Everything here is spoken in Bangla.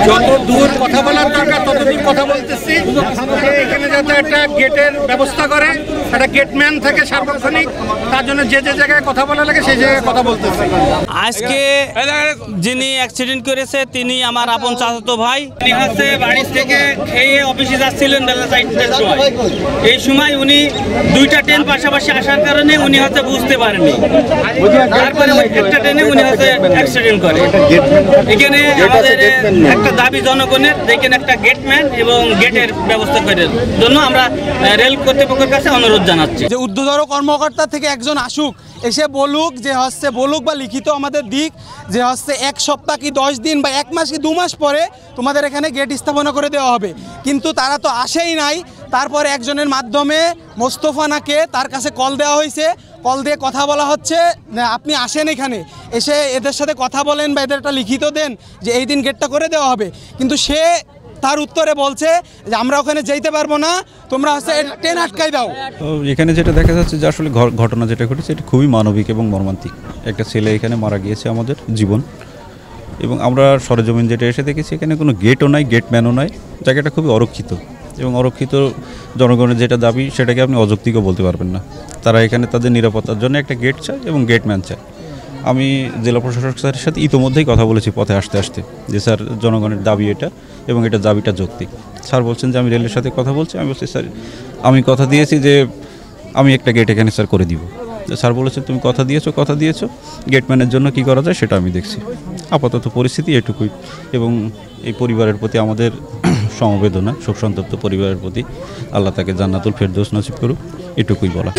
যত দূর কথা বলার দরকার ততদিন কথা বলতেছি। এখানে যাতে একটা গেটের ব্যবস্থা করে, একটা গেটম্যান থাকে সার্বক্ষণিক, তার জন্য যে যে জায়গায় কথা বলা লাগে সেই জায়গায় কথা বলতেছে। আজকে যিনি অ্যাক্সিডেন্ট করেছে তিনি আমার আপন চাচাতো ভাই। উনি হচ্ছে বাড়ি থেকে খেয়ে অফিসে যাচ্ছিলেন বেলা 4টার সময়। এই সময় উনি দুইটা ট্রেন পাশাপাশি আসার কারণে উনি হচ্ছে বুঝতে পারেনি, তারপরে ওই একটা ট্রেনে উনি হচ্ছে অ্যাক্সিডেন্ট করে। এখানে আমাদের একটা দাবি জনগণের, দেখেন একটা গেটম্যান এবং গেটের ব্যবস্থা করে জন্য আমরা রেল কর্তৃপক্ষের কাছে অনুরোধ জানাচ্ছি যে ঊর্ধ্বতর কর্মকর্তা থেকে একজন আসুক, এসে বলুক যে বলুক বা লিখিত আমাদের দিক যে এক সপ্তাহ কি 10 দিন বা 1 মাস কি 2 মাস পরে তোমাদের এখানে গেট স্থাপনা করে দেওয়া হবে। কিন্তু তারা তো আসেই নাই। তারপরে একজনের মাধ্যমে মোস্তফানাকে তার কাছে কল দেওয়া হয়েছে, কল দিয়ে কথা বলা হচ্ছে আপনি আসেন এখানে, এসে এদের সাথে কথা বলেন বা এদের একটা লিখিত দেন যে এই দিন গেটটা করে দেওয়া হবে। কিন্তু সে তার উত্তরে বলছে যে আমরা ওখানে যেতে পারবো না, তোমরা ট্রেন আটকাই দাও। তো এখানে যেটা দেখা যাচ্ছে যে আসলে ঘটনা যেটা ঘটেছে এটা খুবই মানবিক এবং মর্মান্তিক। একটা ছেলে এখানে মারা গিয়েছে, আমাদের জীবন, এবং আমরা সরেজমিন যেটা এসে দেখেছি এখানে কোনো গেটও নাই, গেটম্যানও নাই। জায়গাটা খুবই অরক্ষিত, এবং অরক্ষিত জনগণের যেটা দাবি সেটাকে আপনি অযৌক্তিকও বলতে পারবেন না। তারা এখানে তাদের নিরাপত্তার জন্য একটা গেট চায় এবং গেটম্যান চায়। আমি জেলা প্রশাসক স্যারের সাথে ইতোমধ্যেই কথা বলেছি পথে আসতে আসতে যে স্যার জনগণের দাবি এটা, এবং এটা দাবিটা যৌক্তিক। স্যার বলছেন যে আমি রেলের সাথে কথা বলছি। আমি বলছি স্যার আমি কথা দিয়েছি যে আমি একটা গেট এখানে স্যার করে দিব। স্যার বলেছেন তুমি কথা দিয়েছো, গেটম্যানের জন্য কি করা যায় সেটা আমি দেখছি। আপাতত পরিস্থিতি এটুকুই, এবং এই পরিবারের প্রতি আমাদের সমবেদনা, শোক সন্তপ্ত পরিবারের প্রতি আল্লাহ তাকে জান্নাতুল ফেরদৌস নসিব করুক, এটুকুই বলা।